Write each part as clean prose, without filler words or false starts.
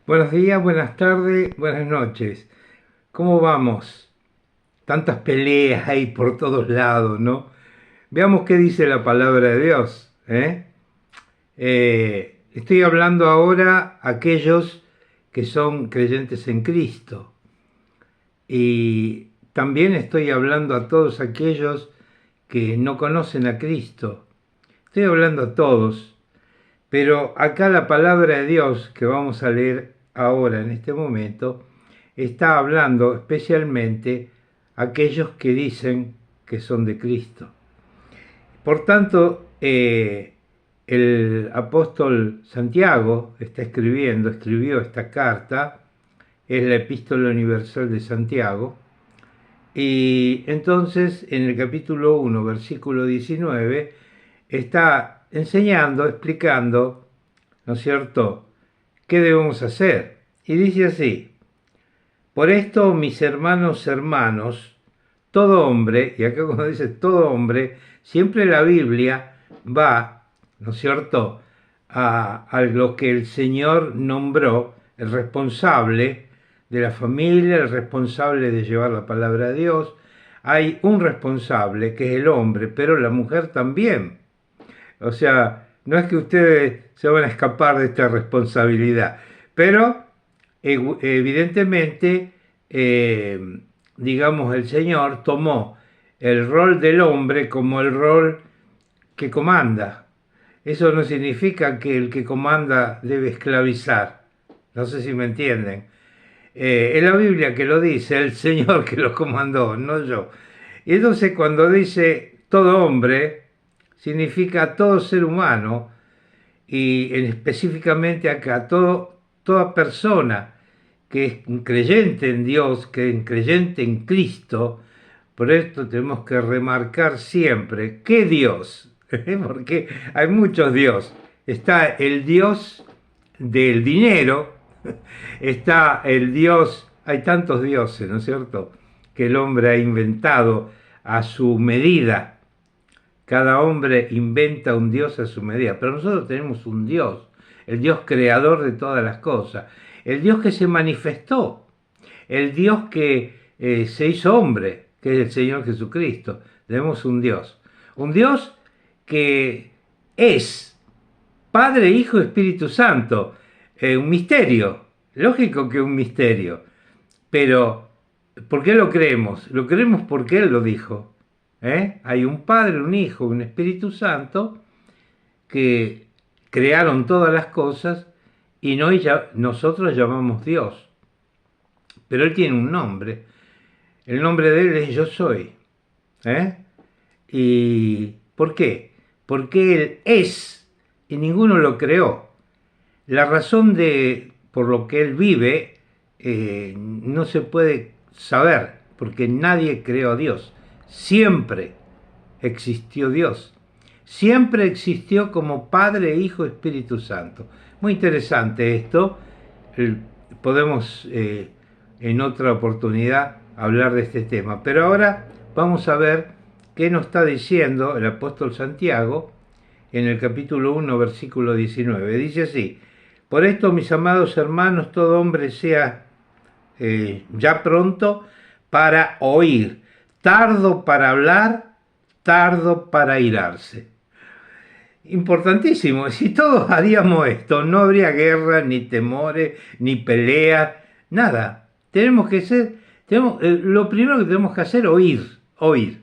Buenos días, buenas tardes, buenas noches. ¿Cómo vamos? Tantas peleas hay por todos lados, ¿no? Veamos qué dice la palabra de Dios, ¿eh? Estoy hablando ahora a aquellos que son creyentes en Cristo y también estoy hablando a todos aquellos que no conocen a Cristo. Estoy hablando a todos, pero acá la palabra de Dios que vamos a leer ahora en este momento está hablando especialmente a aquellos que dicen que son de Cristo. Por tanto, el apóstol Santiago escribió esta carta, es la Epístola Universal de Santiago, y entonces en el capítulo 1, versículo 19, está enseñando, explicando, ¿no es cierto?, qué debemos hacer. Y dice así: por esto, mis hermanos, todo hombre, y acá cuando dice todo hombre, siempre la Biblia va, ¿no es cierto?, a lo que el Señor nombró el responsable de la familia, el responsable de llevar la palabra de Dios. Hay un responsable que es el hombre, pero la mujer también. O sea, no es que ustedes se van a escapar de esta responsabilidad, pero evidentemente, digamos, el Señor tomó el rol del hombre como el rol que comanda. Eso no significa que el que comanda debe esclavizar. No sé si me entienden. Es la Biblia que lo dice, el Señor que lo comandó, no yo. Y entonces cuando dice todo hombre, significa todo ser humano, y específicamente acá toda persona que es un creyente en Dios, que es un creyente en Cristo. Por esto tenemos que remarcar siempre, ¿qué Dios? Porque hay muchos Dios. Está el Dios del dinero, está el Dios, hay tantos dioses, ¿no es cierto?, que el hombre ha inventado a su medida. Cada hombre inventa un Dios a su medida, pero nosotros tenemos un Dios, el Dios creador de todas las cosas, el Dios que se manifestó, el Dios que se hizo hombre, que es el Señor Jesucristo. Tenemos un Dios que es Padre, Hijo, Espíritu Santo, un misterio, lógico que un misterio, pero ¿por qué lo creemos? Lo creemos porque Él lo dijo. Hay un Padre, un Hijo, un Espíritu Santo que crearon todas las cosas y nosotros llamamos Dios. Pero Él tiene un nombre. El nombre de Él es Yo Soy. ¿Y por qué? Porque Él es y ninguno lo creó. La razón por lo que Él vive no se puede saber, porque nadie creó a Dios. Siempre existió Dios. Siempre existió como Padre, Hijo, Espíritu Santo. Muy interesante esto. Podemos en otra oportunidad hablar de este tema. Pero ahora vamos a ver qué nos está diciendo el apóstol Santiago en el capítulo 1, versículo 19. Dice así: por esto, mis amados hermanos, todo hombre sea ya pronto para oír, tardo para hablar, tardo para irarse. Importantísimo. Si todos haríamos esto, no habría guerra, ni temores, ni peleas, nada. Lo primero que tenemos que hacer es oír,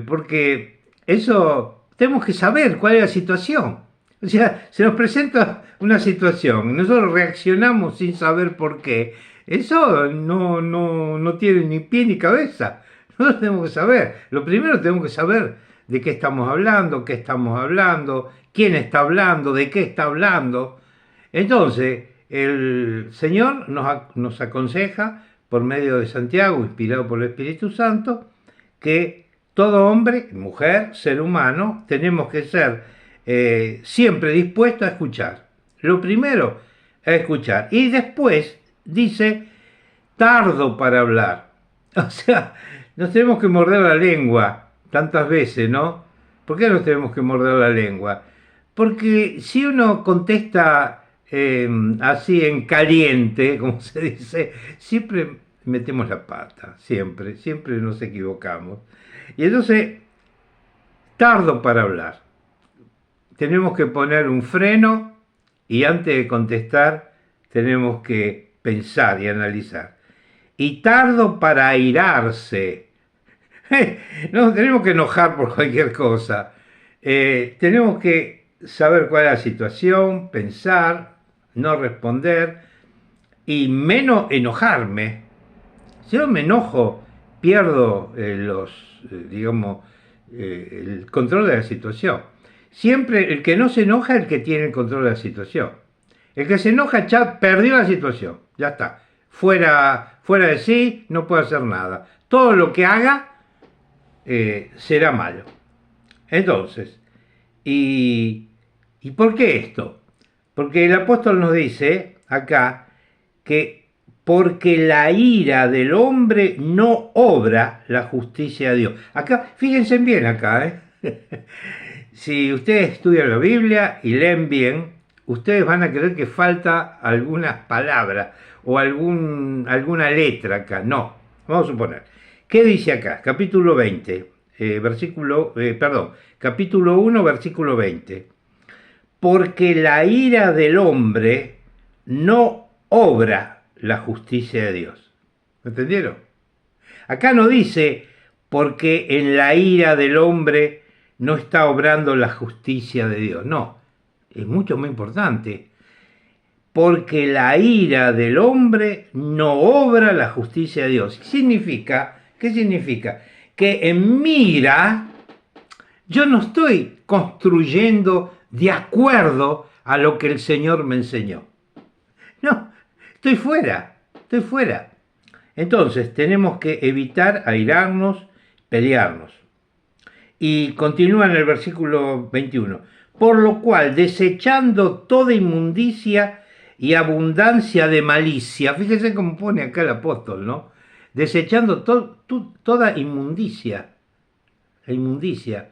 porque eso tenemos que saber cuál es la situación. O sea, se nos presenta una situación, nosotros reaccionamos sin saber por qué. Eso no tiene ni pie ni cabeza. Nosotros tenemos que saber. Lo primero tenemos que saber de qué estamos hablando, quién está hablando, de qué está hablando. Entonces, el Señor nos aconseja, por medio de Santiago, inspirado por el Espíritu Santo, que todo hombre, mujer, ser humano, tenemos que ser siempre dispuestos a escuchar. Lo primero es escuchar. Y después dice, tardo para hablar. O sea, nos tenemos que morder la lengua tantas veces, ¿no? ¿Por qué nos tenemos que morder la lengua? Porque si uno contesta así en caliente, como se dice, siempre metemos la pata, siempre nos equivocamos. Y entonces, tardo para hablar. Tenemos que poner un freno y antes de contestar tenemos que pensar y analizar. Y tardo para airarse. No tenemos que enojar por cualquier cosa. Tenemos que saber cuál es la situación, pensar, no responder y menos enojarme. Si yo me enojo, pierdo el control de la situación. Siempre el que no se enoja es el que tiene el control de la situación. El que se enoja ya perdió la situación, ya está. Fuera de sí, no puede hacer nada. Todo lo que haga será malo. Entonces, ¿y por qué esto? Porque el apóstol nos dice acá que porque la ira del hombre no obra la justicia de Dios. Acá, fíjense bien acá, Si ustedes estudian la Biblia y leen bien, ustedes van a creer que falta algunas palabras o alguna letra acá. No, vamos a suponer. ¿Qué dice acá? Capítulo 20, capítulo 1, versículo 20. Porque la ira del hombre no obra la justicia de Dios. ¿Entendieron? Acá no dice porque en la ira del hombre no está obrando la justicia de Dios. No, es mucho más importante. Porque la ira del hombre no obra la justicia de Dios. ¿Qué significa? Que en mi ira yo no estoy construyendo de acuerdo a lo que el Señor me enseñó. No, estoy fuera. Entonces tenemos que evitar airarnos, pelearnos. Y continúa en el versículo 21. Por lo cual, desechando toda inmundicia y abundancia de malicia, fíjense cómo pone acá el apóstol, ¿no? Desechando toda inmundicia. La inmundicia.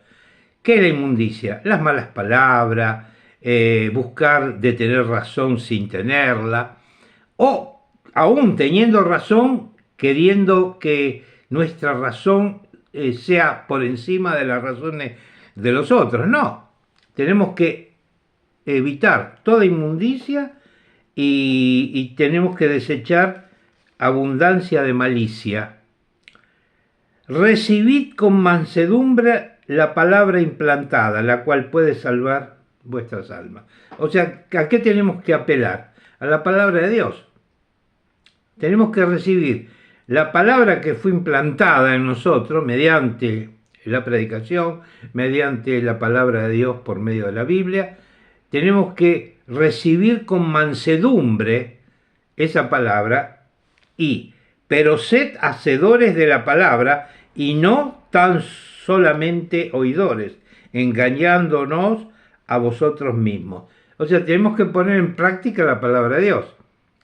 ¿Qué es la inmundicia? Las malas palabras, buscar de tener razón sin tenerla, o aún teniendo razón, queriendo que nuestra razón sea por encima de las razones de los otros. No, tenemos que evitar toda inmundicia y tenemos que desechar abundancia de malicia. Recibid con mansedumbre la palabra implantada, la cual puede salvar vuestras almas. O sea, ¿a qué tenemos que apelar? A la palabra de Dios. Tenemos que recibir la palabra que fue implantada en nosotros mediante la predicación, mediante la palabra de Dios por medio de la Biblia. Tenemos que recibir con mansedumbre esa palabra pero sed hacedores de la palabra y no tan solamente oidores, engañándonos a vosotros mismos. O sea, tenemos que poner en práctica la palabra de Dios.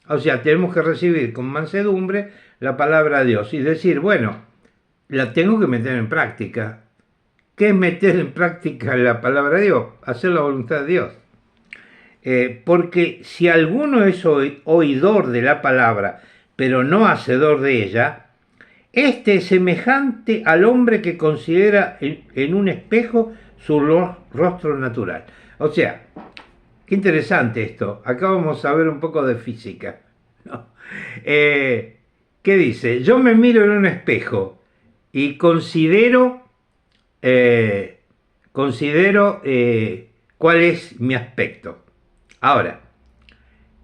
O sea, tenemos que recibir con mansedumbre la palabra de Dios y decir, bueno, la tengo que meter en práctica. ¿Qué es meter en práctica la palabra de Dios? Hacer la voluntad de Dios. Porque si alguno es oidor de la palabra, pero no hacedor de ella, este es semejante al hombre que considera en un espejo su rostro natural. O sea, qué interesante esto. Acá vamos a ver un poco de física, ¿no? ¿Qué dice? Yo me miro en un espejo y considero cuál es mi aspecto. Ahora,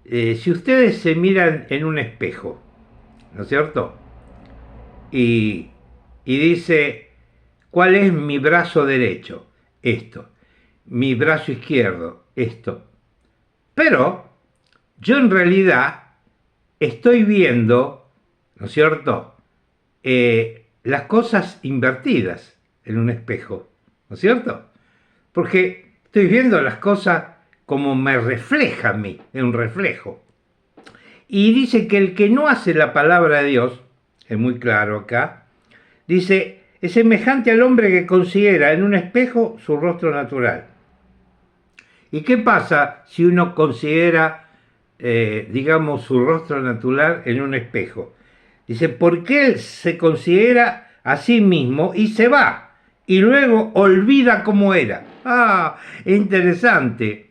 si ustedes se miran en un espejo, ¿no es cierto? Y dice, ¿cuál es mi brazo derecho? Esto. Mi brazo izquierdo, esto. Pero yo en realidad estoy viendo, ¿no es cierto?, las cosas invertidas en un espejo, ¿no es cierto? Porque estoy viendo las cosas como me refleja a mí, en un reflejo. Y dice que el que no hace la palabra de Dios, es muy claro acá, dice, es semejante al hombre que considera en un espejo su rostro natural. ¿Y qué pasa si uno considera digamos, su rostro natural en un espejo. Dice, porque él se considera a sí mismo y se va, y luego olvida cómo era. Ah, interesante.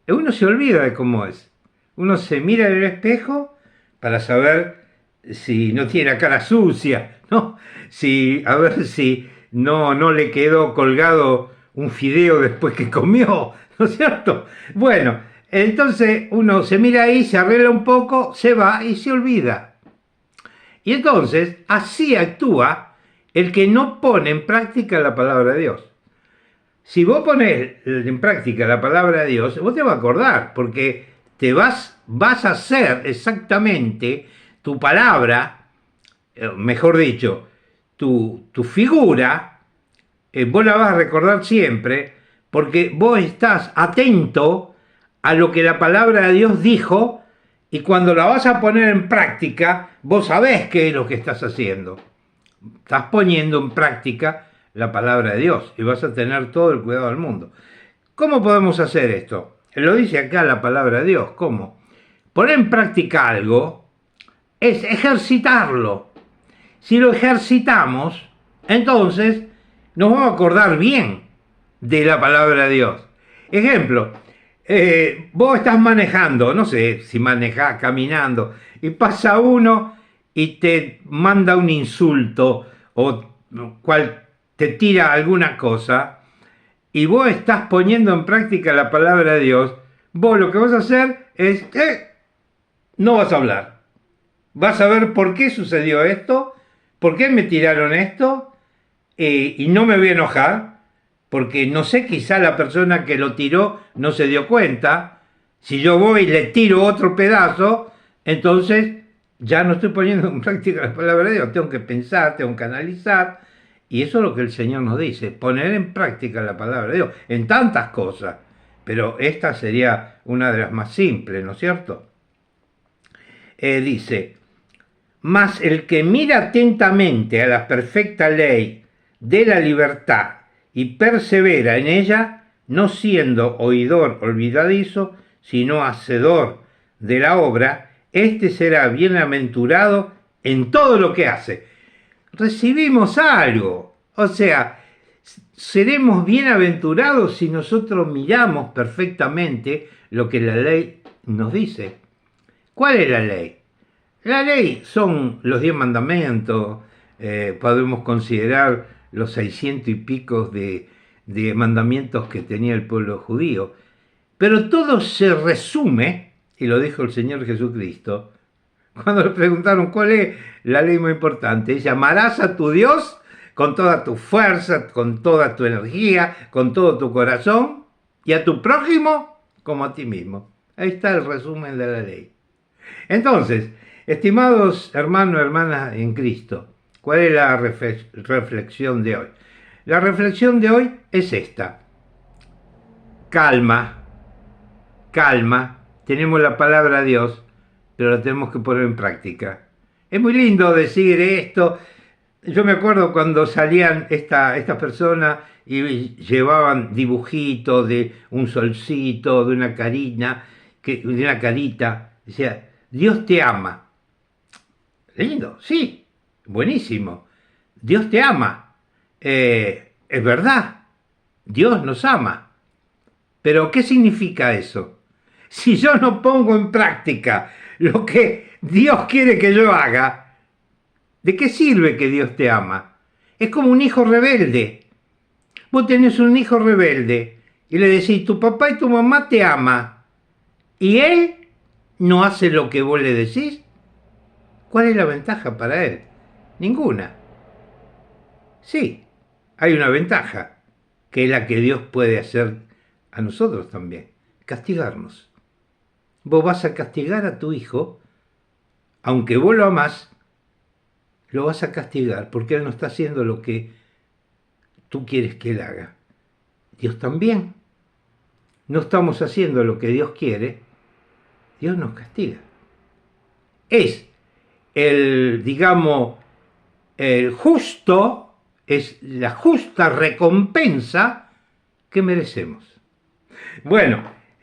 Uno se olvida de cómo es. Uno se mira en el espejo para saber si no tiene la cara sucia, ¿no? Si, a ver si no le quedó colgado un fideo después que comió, ¿no es cierto? Bueno, entonces uno se mira ahí, se arregla un poco, se va y se olvida. Y entonces así actúa el que no pone en práctica la palabra de Dios. Si vos pones en práctica la palabra de Dios, vos te vas a acordar, porque vas a hacer exactamente tu palabra, mejor dicho, tu figura, vos la vas a recordar siempre, porque vos estás atento a lo que la palabra de Dios dijo, y cuando la vas a poner en práctica, vos sabés qué es lo que estás haciendo. Estás poniendo en práctica la palabra de Dios y vas a tener todo el cuidado del mundo. ¿Cómo podemos hacer esto? Lo dice acá la palabra de Dios. ¿Cómo? Poner en práctica algo es ejercitarlo. Si lo ejercitamos, entonces nos vamos a acordar bien de la palabra de Dios. Ejemplo, vos estás manejando, no sé si manejás caminando, y pasa uno y te manda un insulto o te tira alguna cosa, y vos estás poniendo en práctica la palabra de Dios, vos lo que vas a hacer es, no vas a hablar. Vas a ver por qué sucedió esto, por qué me tiraron esto, y no me voy a enojar, porque no sé, quizá la persona que lo tiró no se dio cuenta. Si yo voy y le tiro otro pedazo, entonces ya no estoy poniendo en práctica la palabra de Dios. Tengo que pensar, tengo que analizar, y eso es lo que el Señor nos dice, poner en práctica la palabra de Dios, en tantas cosas, pero esta sería una de las más simples, ¿no es cierto? Dice, mas el que mira atentamente a la perfecta ley de la libertad y persevera en ella, no siendo oidor olvidadizo, sino hacedor de la obra, éste será bienaventurado en todo lo que hace. Recibimos algo, o sea, seremos bienaventurados si nosotros miramos perfectamente lo que la ley nos dice. ¿Cuál es la ley? La ley son los 10 mandamientos, podemos considerar los 600 y pico de mandamientos que tenía el pueblo judío, pero todo se resume, y lo dijo el Señor Jesucristo, cuando le preguntaron cuál es la ley más importante, dice, amarás a tu Dios con toda tu fuerza, con toda tu energía, con todo tu corazón, y a tu prójimo como a ti mismo. Ahí está el resumen de la ley. Entonces, estimados hermanos y hermanas en Cristo, ¿cuál es la reflexión de hoy? La reflexión de hoy es esta. Calma, calma, tenemos la palabra de Dios, pero la tenemos que poner en práctica. Es muy lindo decir esto. Yo me acuerdo cuando salían estas personas y llevaban dibujitos de un solcito, de una carita, decía, Dios te ama. Lindo, sí, buenísimo. Dios te ama. Es verdad, Dios nos ama. Pero ¿qué significa eso? Si yo no pongo en práctica lo que Dios quiere que yo haga, ¿de qué sirve que Dios te ama? Es como un hijo rebelde. Vos tenés un hijo rebelde y le decís, tu papá y tu mamá te aman, y él no hace lo que vos le decís. ¿Cuál es la ventaja para él? Ninguna. Sí, hay una ventaja, que es la que Dios puede hacer a nosotros también, castigarnos. Vos vas a castigar a tu hijo, aunque vos lo amás, lo vas a castigar porque él no está haciendo lo que tú quieres que él haga. Dios también. No estamos haciendo lo que Dios quiere, Dios nos castiga. Es digamos, el justo, es la justa recompensa que merecemos. Bueno,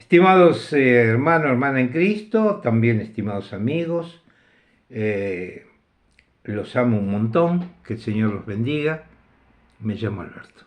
Estimados hermanos, hermana en Cristo, también estimados amigos, eh, los amo un montón, que el Señor los bendiga. Me llamo Alberto.